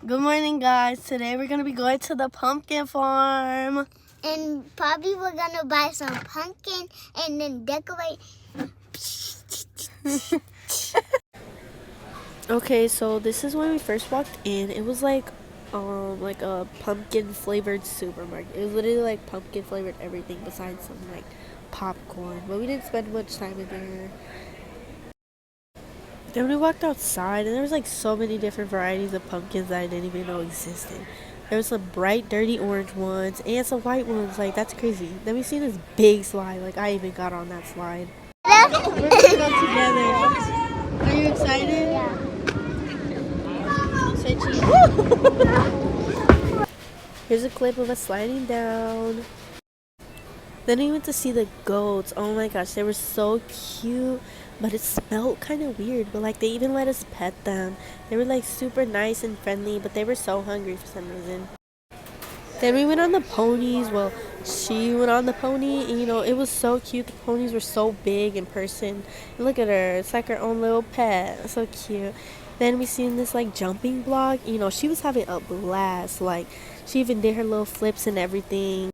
Good morning, guys. Today we're going to be going to the pumpkin farm. And probably we're going to buy some pumpkin and then decorate. Okay, so this is when we first walked in. It was like a pumpkin flavored supermarket. It was literally like pumpkin flavored everything besides some like popcorn. But we didn't spend much time in there. Then we walked outside and there was like so many different varieties of pumpkins that I didn't even know existed. There was some bright, dirty orange ones and some white ones. Like, that's crazy. Then we see this big slide. Like, I even got on that slide. We're gonna go together. Are you excited? Yeah. Say cheese. Here's a clip of us sliding down. Then we went to see the goats. Oh my gosh, they were so cute, but it smelled kind of weird. But like, they even let us pet them. They were like super nice and friendly, but they were so hungry for some reason. Then we went on the ponies. Well, she went on the pony, and it was so cute. The ponies were so big in person. And look at her, it's like her own little pet. So cute. Then we seen this like jumping block. She was having a blast. Like, she even did her little flips and everything.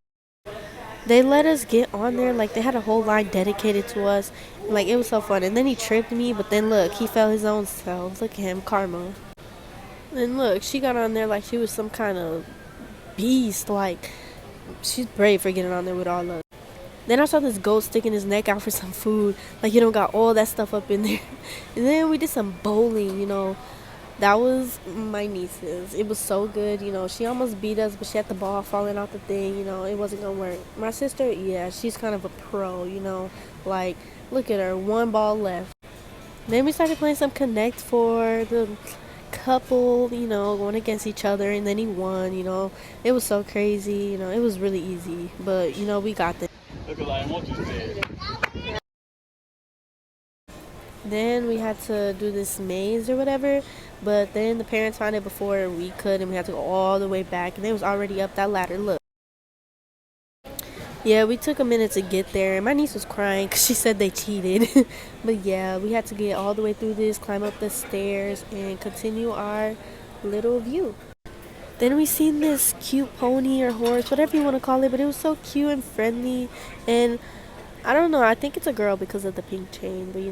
They let us get on there. Like, they had a whole line dedicated to us. Like, it was so fun. And then he tripped me, but then look, he fell his own self. Look at him, karma. And look, she got on there like she was some kind of beast. Like, she's brave for getting on there with all us. Then I saw this goat sticking his neck out for some food. Like, got all that stuff up in there. And then we did some bowling. That was my niece's. It was so good. She almost beat us, but she had the ball falling out the thing. It wasn't gonna work. My sister, yeah, she's kind of a pro. Like, look at her, one ball left. Then we started playing some Connect for the couple, going against each other, and then he won. It was so crazy. It was really easy, but we got this. Then we had to do this maze or whatever, but then the parents found it before we could, and we had to go all the way back, and it was already up that ladder. Look. Yeah, we took a minute to get there, and my niece was crying because she said they cheated. But yeah, we had to get all the way through this, climb up the stairs, and continue our little view. Then we seen this cute pony or horse, whatever you want to call it, but it was so cute and friendly, and I don't know, I think it's a girl because of the pink chain, but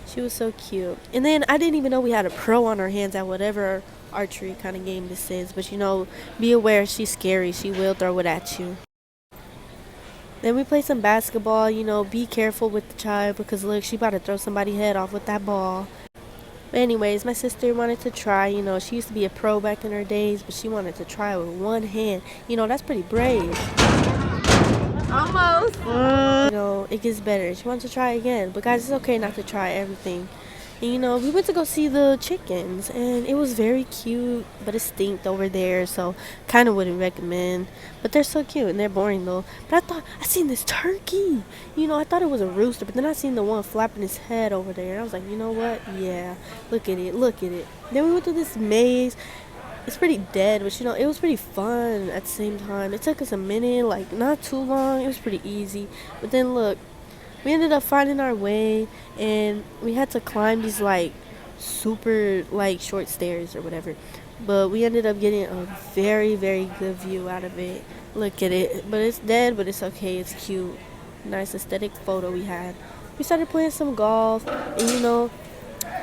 she was so cute. And then I didn't even know we had a pro on our hands at whatever archery kind of game this is, but be aware, she's scary. She will throw it at you. Then we played some basketball. Be careful with the child because look, she about to throw somebody's head off with that ball. But anyways, my sister wanted to try. She used to be a pro back in her days, but she wanted to try with one hand. That's pretty brave. Almost. It gets better. She wants to try again. But guys, it's okay not to try everything. And, we went to go see the chickens, and it was very cute, but it stinked over there, so kind of wouldn't recommend. But they're so cute, and they're boring, though. But I seen this turkey. I thought it was a rooster, but then I seen the one flapping his head over there, and I was like, you know what? Yeah, look at it, look at it. Then we went to this maze. It's pretty dead, but it was pretty fun at the same time. It took us a minute, like not too long. It was pretty easy. But then look, we ended up finding our way, and we had to climb these like super like short stairs or whatever. But we ended up getting a very, very good view out of it. Look at it. But it's dead, but it's okay. It's cute. Nice aesthetic photo we had. We started playing some golf, and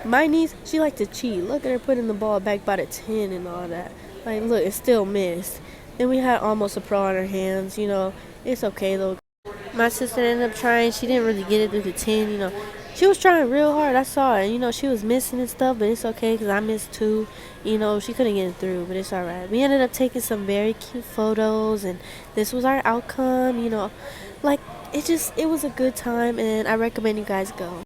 my niece, she liked to cheat. Look at her putting the ball back by the 10 and all that. Like, look, it still missed. Then we had almost a pro on our hands. It's okay, though. My sister ended up trying. She didn't really get it through the 10. She was trying real hard. I saw it. She was missing and stuff, but it's okay because I missed too. She couldn't get it through, but it's all right. We ended up taking some very cute photos, and this was our outcome. Like, it was a good time, and I recommend you guys go.